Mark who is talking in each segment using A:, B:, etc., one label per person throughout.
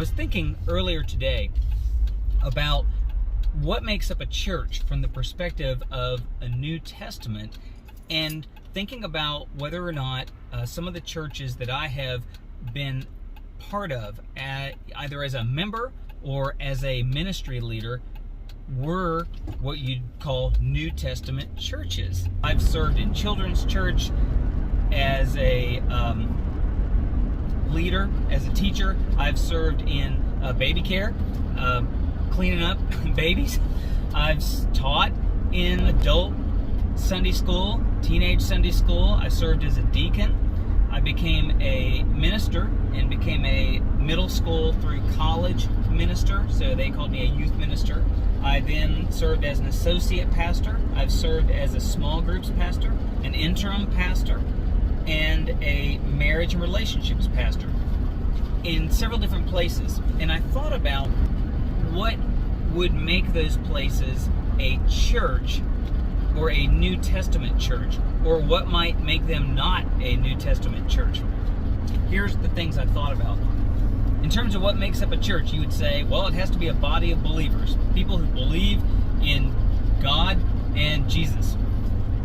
A: was thinking earlier today about what makes up a church from the perspective of a New Testament, and thinking about whether or not some of the churches that I have been part of, either as a member or as a ministry leader, were what you'd call New Testament churches. I've served in children's church as a leader, as a teacher. I've served in baby care, cleaning up babies. I've taught in adult Sunday school, teenage Sunday school. I served as a deacon. I became a minister and became a middle school through college minister, so they called me a youth minister. I then served as an associate pastor. I've served as a small groups pastor, an interim pastor, and a marriage and relationships pastor in several different places. And I thought about what would make those places a church or a New Testament church, or what might make them not a New Testament church. Here's the things I thought about. In terms of what makes up a church, you would say, well, it has to be a body of believers, people who believe in God and Jesus.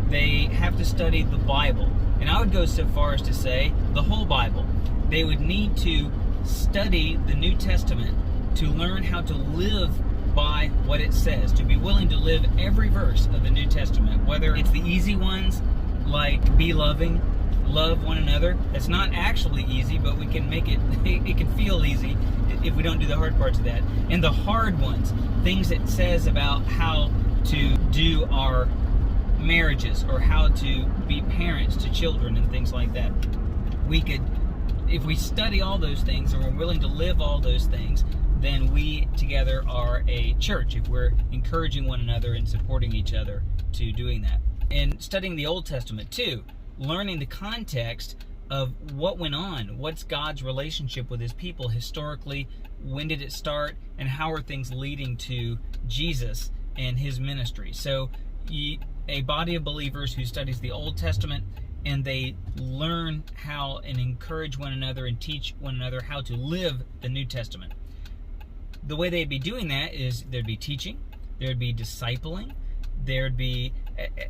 A: They have to study the Bible. And I would go so far as to say the whole Bible. They would need to study the New Testament to learn how to live by what it says, to be willing to live every verse of the New Testament, whether it's the easy ones like be loving, love one another. It's not actually easy, but we can make it can feel easy if we don't do the hard parts of that. And the hard ones, things it says about how to do our marriages or how to be parents to children and things like that. We could, if we study all those things and we're willing to live all those things, then we together are a church, if we're encouraging one another and supporting each other to doing that. And studying the Old Testament too, learning the context of what went on, what's God's relationship with his people historically, when did it start, and how are things leading to Jesus and his ministry. So a body of believers who studies the Old Testament, and they learn how and encourage one another and teach one another how to live the New Testament. The way they'd be doing that is there'd be teaching, there'd be discipling, there'd be,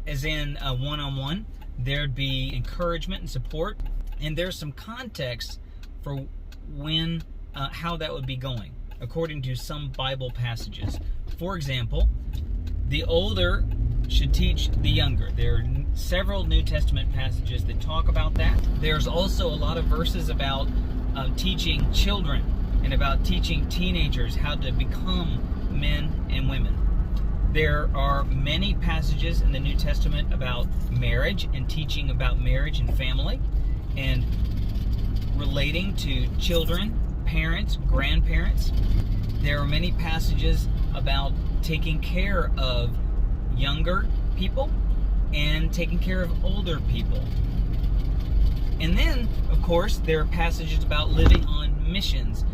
A: as in a one-on-one, there'd be encouragement and support, and there's some context for when, how that would be going, according to some Bible passages. For example, the older should teach the younger. There are several New Testament passages that talk about that. There's also a lot of verses about teaching children and about teaching teenagers how to become men and women. There are many passages in the New Testament about marriage and teaching about marriage and family and relating to children, parents, grandparents. There are many passages about taking care of younger people and taking care of older people. And then, of course, there are passages about living on missions,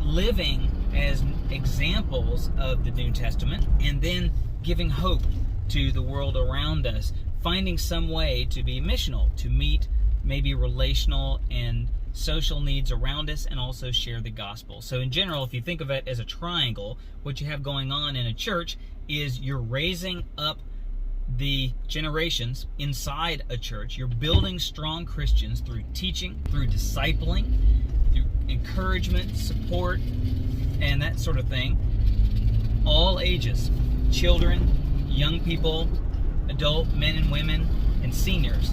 A: living as examples of the New Testament, and then giving hope to the world around us, finding some way to be missional, to meet maybe relational and social needs around us, and also share the gospel. So in general, if you think of it as a triangle, what you have going on in a church is you're raising up the generations inside a church. You're building strong Christians through teaching, through discipling, through encouragement, support, and that sort of thing. All ages, children, young people, adult men and women, and seniors.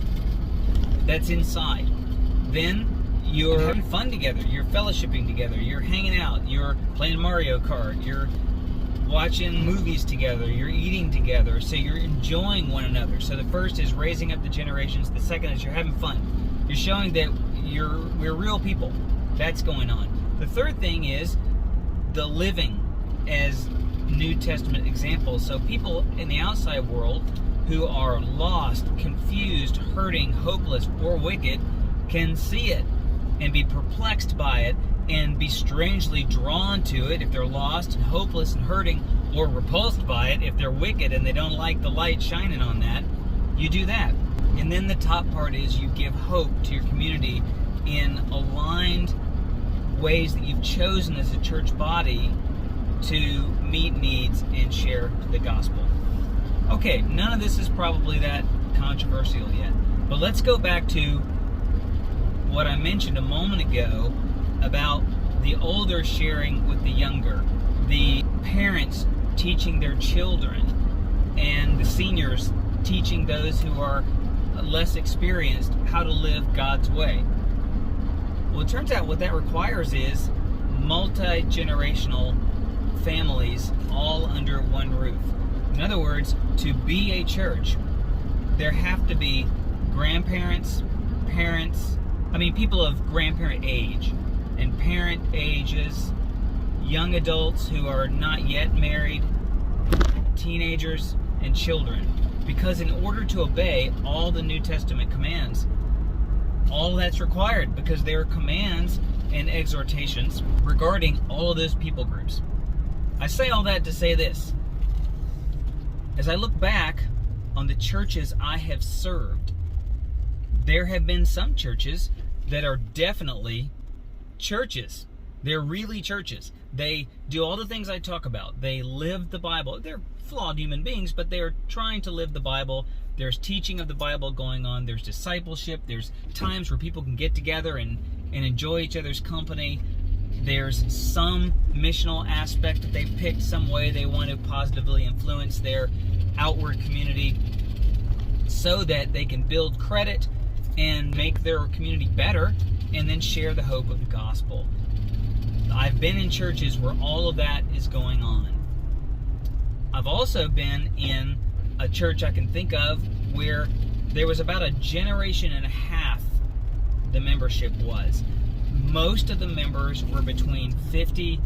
A: That's inside. Then you're having fun together, you're fellowshipping together, you're hanging out, you're playing Mario Kart, you're watching movies together, you're eating together, so you're enjoying one another. So the first is raising up the generations, the second is you're having fun. You're showing that we're real people. That's going on. The third thing is the living as New Testament examples. So people in the outside world who are lost, confused, hurting, hopeless, or wicked can see it and be perplexed by it and be strangely drawn to it if they're lost and hopeless and hurting, or repulsed by it if they're wicked and they don't like the light shining on that. You do that. And then the top part is you give hope to your community in aligned ways that you've chosen as a church body to meet needs and share the gospel. Okay, none of this is probably that controversial yet, but let's go back to what I mentioned a moment ago about the older sharing with the younger, the parents teaching their children, and the seniors teaching those who are less experienced how to live God's way. Well, it turns out what that requires is multi-generational families all under one roof. In other words, to be a church, there have to be grandparents, parents, people of grandparent age and parent ages, young adults who are not yet married, teenagers, and children. Because in order to obey all the New Testament commands, all that's required, because there are commands and exhortations regarding all of those people groups. I say all that to say this. As I look back on the churches I have served, there have been some churches that are definitely churches. They're really churches. They do all the things I talk about. They live the Bible. They're flawed human beings, but they're trying to live the Bible. There's teaching of the Bible going on. There's discipleship. There's times where people can get together and enjoy each other's company. There's some missional aspect that they've picked, some way they want to positively influence their outward community so that they can build credit and make their community better and then share the hope of the gospel. I've been in churches where all of that is going on. I've also been in a church I can think of where there was about a generation and a half the membership was. Most of the members were between 50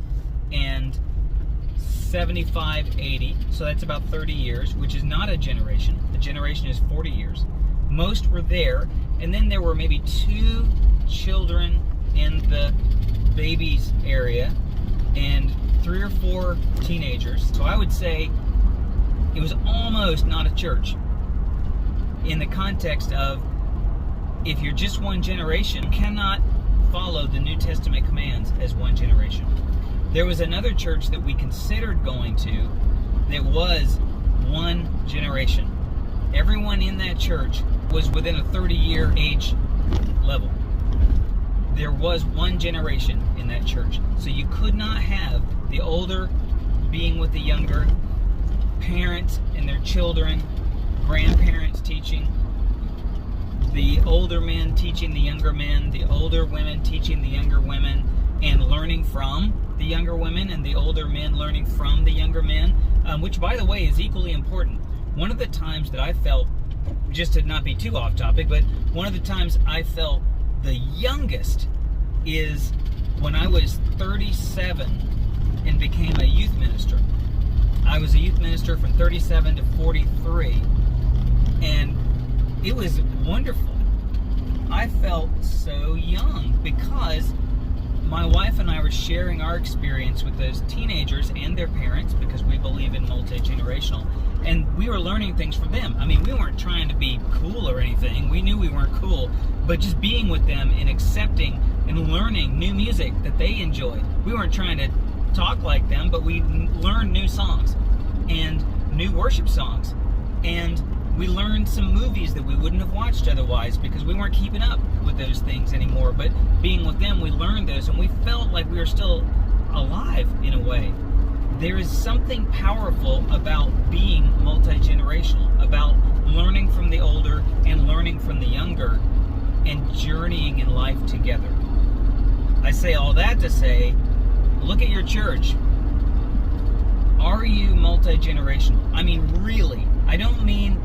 A: and 75, 80, so that's about 30 years, which is not a generation. A generation is 40 years. Most were there, and then there were maybe 2 children in the babies area and 3 or 4 teenagers. So I would say it was almost not a church in the context of, if you're just one generation, you cannot follow the New Testament commands as one generation. There was another church that we considered going to that was one generation. Everyone in that church was within a 30-year age level. There was one generation in that church. So you could not have the older being with the younger, parents and their children, grandparents teaching, the older men teaching the younger men, the older women teaching the younger women, and learning from the younger women, and the older men learning from the younger men, which, by the way, is equally important. One of the times that I felt, just to not be too off topic, but one of the times I felt the youngest is when I was 37 and became a youth minister. I was a youth minister from 37 to 43, and it was wonderful. I felt so young because my wife and I were sharing our experience with those teenagers and their parents, because we believe in multi-generational, and we were learning things from them. We weren't trying to be cool or anything. We knew we weren't cool, but just being with them and accepting and learning new music that they enjoyed. We weren't trying to talk like them, but we learned new songs and new worship songs, and we learned some movies that we wouldn't have watched otherwise because we weren't keeping up with those things anymore. But being with them, we learned those, and we felt like we were still alive in a way. There is something powerful about being multi-generational, about learning from the older and learning from the younger and journeying in life together. I say all that to say, look at your church. Are you multi-generational? Really. I don't mean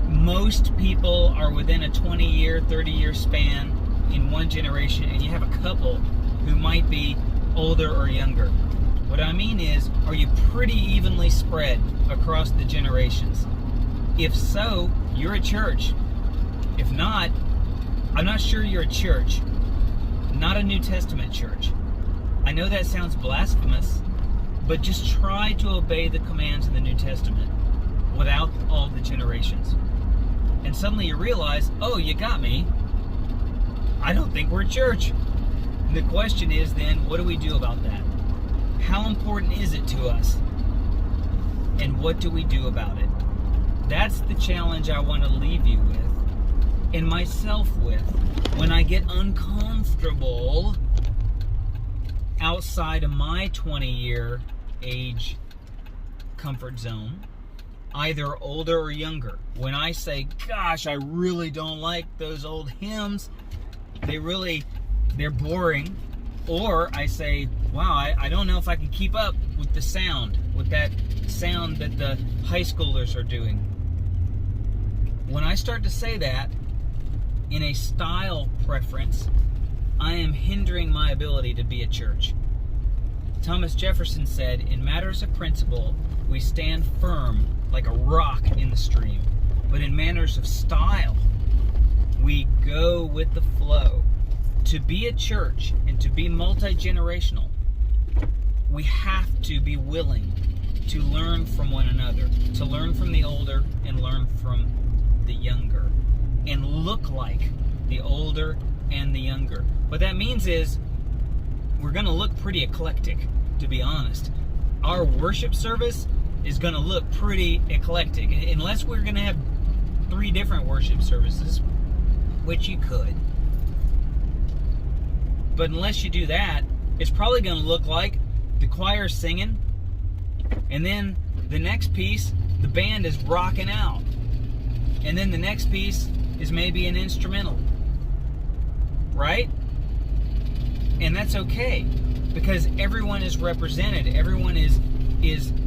A: most people are within a 20-year, 30-year span in one generation, and you have a couple who might be older or younger. What I mean is, are you pretty evenly spread across the generations? If so, you're a church. If not, I'm not sure you're a church. Not a New Testament church. I know that sounds blasphemous, but just try to obey the commands of the New Testament without all the generations. And suddenly you realize, oh, you got me. I don't think we're a church. The question is then, what do we do about that? How important is it to us? And what do we do about it? That's the challenge I want to leave you with, and myself with, when I get uncomfortable outside of my 20-year age comfort zone, either older or younger. When I say, gosh, I really don't like those old hymns, they're boring. Or I say, wow, I don't know if I can keep up with the sound, with that sound that the high schoolers are doing. When I start to say that in a style preference, I am hindering my ability to be a church. Thomas Jefferson said, in matters of principle, we stand firm like a rock in the stream. But in matters of style, we go with the flow. To be a church and to be multi-generational, we have to be willing to learn from one another, to learn from the older and learn from the younger, and look like the older and the younger. What that means is we're going to look pretty eclectic, to be honest. Our worship service is going to look pretty eclectic, unless we're going to have 3 different worship services, which you could. But unless you do that, it's probably going to look like the choir's singing, and then the next piece, the band is rocking out, and then the next piece is maybe an instrumental, right? And that's okay, because everyone is represented. Everyone is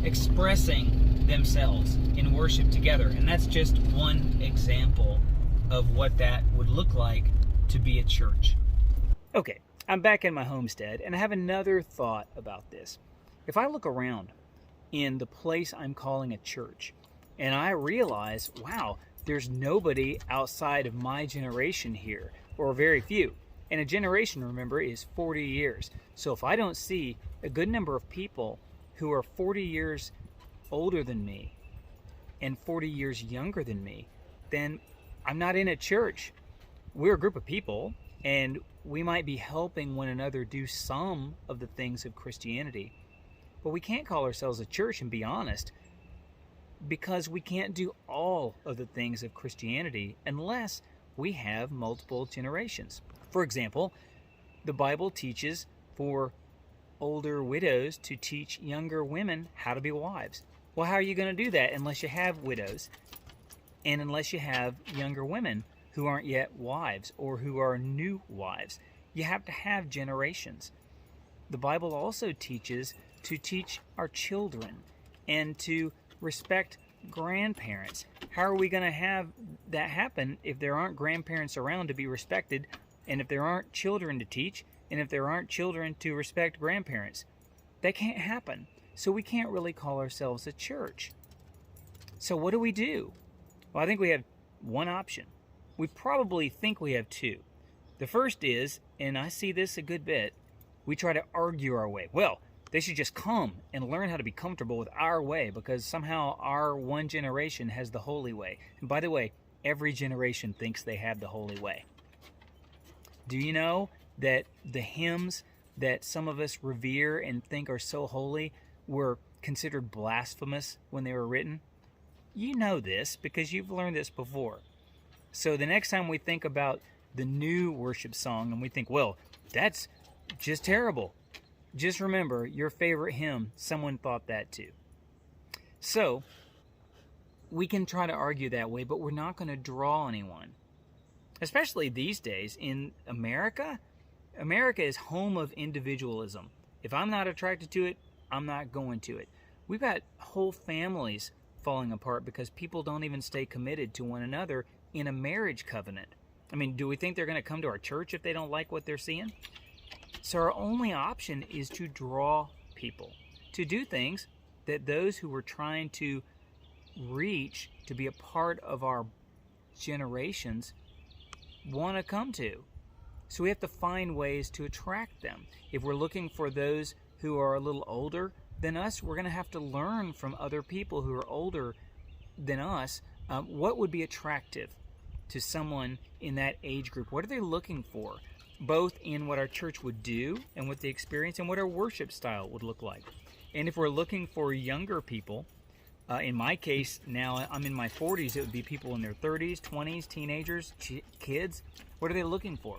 A: expressing themselves in worship together, and that's just one example of what that would look like to be a church. Okay, I'm back in my homestead, and I have another thought about this. If I look around in the place I'm calling a church, and I realize, wow, there's nobody outside of my generation here, or very few. And a generation, remember, is 40 years. So if I don't see a good number of people who are 40 years older than me and 40 years younger than me, then I'm not in a church. We're a group of people, and we might be helping one another do some of the things of Christianity. But we can't call ourselves a church and be honest, because we can't do all of the things of Christianity unless we have multiple generations. For example, the Bible teaches for older widows to teach younger women how to be wives. Well, how are you going to do that unless you have widows and unless you have younger women who aren't yet wives or who are new wives? You have to have generations. The Bible also teaches to teach our children and to respect grandparents. How are we going to have that happen if there aren't grandparents around to be respected, and if there aren't children to teach, and if there aren't children to respect grandparents? That can't happen. So we can't really call ourselves a church. So what do we do? Well, I think we have one option. We probably think we have 2. The first is, and I see this a good bit, we try to argue our way. Well, they should just come and learn how to be comfortable with our way, because somehow our one generation has the holy way. And by the way, every generation thinks they have the holy way. Do you know that the hymns that some of us revere and think are so holy were considered blasphemous when they were written? You know this because you've learned this before. So the next time we think about the new worship song and we think, well, that's just terrible, just remember your favorite hymn, someone thought that too. So we can try to argue that way, but we're not going to draw anyone. Especially these days in America. America is home of individualism. If I'm not attracted to it, I'm not going to it. We've got whole families falling apart because people don't even stay committed to one another in a marriage covenant. I mean, do we think they're going to come to our church if they don't like what they're seeing? So our only option is to draw people to do things that those who we're trying to reach to be a part of our generations want to come to. So we have to find ways to attract them. If we're looking for those who are a little older than us, we're going to have to learn from other people who are older than us what would be attractive to someone in that age group? What are they looking for, both in what our church would do and what they experience and what our worship style would look like? And if we're looking for younger people, in my case, now I'm in my 40s, it would be people in their 30s, 20s, teenagers, kids. What are they looking for?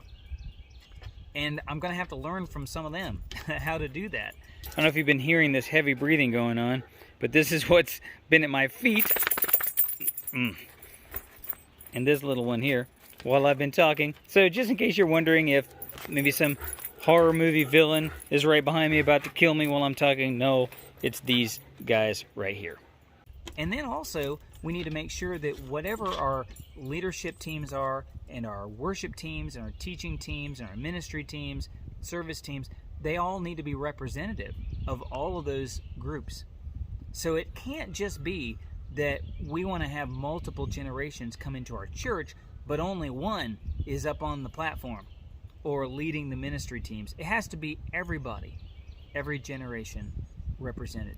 A: And I'm going to have to learn from some of them how to do that. I don't know if you've been hearing this heavy breathing going on, but this is what's been at my feet. And this little one here while I've been talking. So just in case you're wondering if maybe some horror movie villain is right behind me about to kill me while I'm talking, no, it's these guys right here. And then also, we need to make sure that whatever our leadership teams are, and our worship teams, and our teaching teams, and our ministry teams, service teams, they all need to be representative of all of those groups. So it can't just be that we want to have multiple generations come into our church, but only one is up on the platform or leading the ministry teams. It has to be everybody, every generation represented.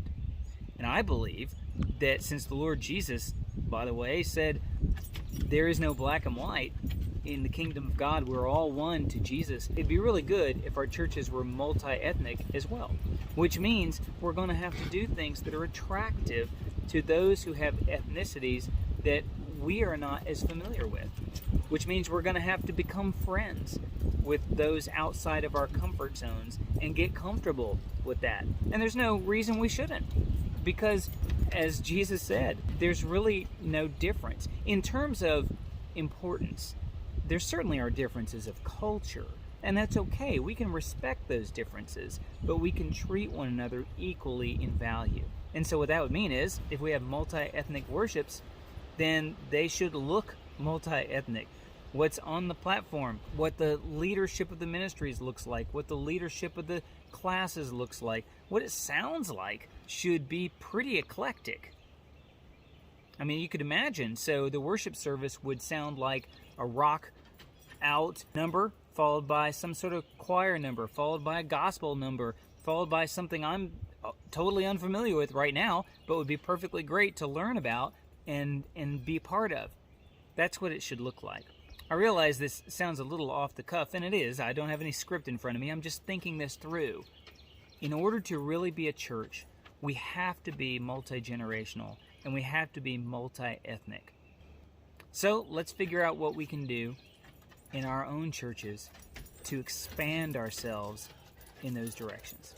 A: And I believe that since the Lord Jesus, by the way, said there is no black and white in the kingdom of God, we're all one to Jesus, it'd be really good if our churches were multi-ethnic as well, which means we're going to have to do things that are attractive to those who have ethnicities that we are not as familiar with, which means we're going to have to become friends with those outside of our comfort zones and get comfortable with that. And there's no reason we shouldn't, because as Jesus said, there's really no difference. In terms of importance, there certainly are differences of culture, and that's okay. We can respect those differences, but we can treat one another equally in value. And so what that would mean is, if we have multi-ethnic worships, then they should look multi-ethnic. What's on the platform, what the leadership of the ministries looks like, what the leadership of the classes looks like, what it sounds like should be pretty eclectic. I mean, you could imagine, so the worship service would sound like a rock out number, followed by some sort of choir number, followed by a gospel number, followed by something I'm totally unfamiliar with right now, but would be perfectly great to learn about and be part of. That's what it should look like. I realize this sounds a little off the cuff, and it is. I don't have any script in front of me. I'm just thinking this through. In order to really be a church, we have to be multi-generational, and we have to be multi-ethnic. So let's figure out what we can do in our own churches to expand ourselves in those directions.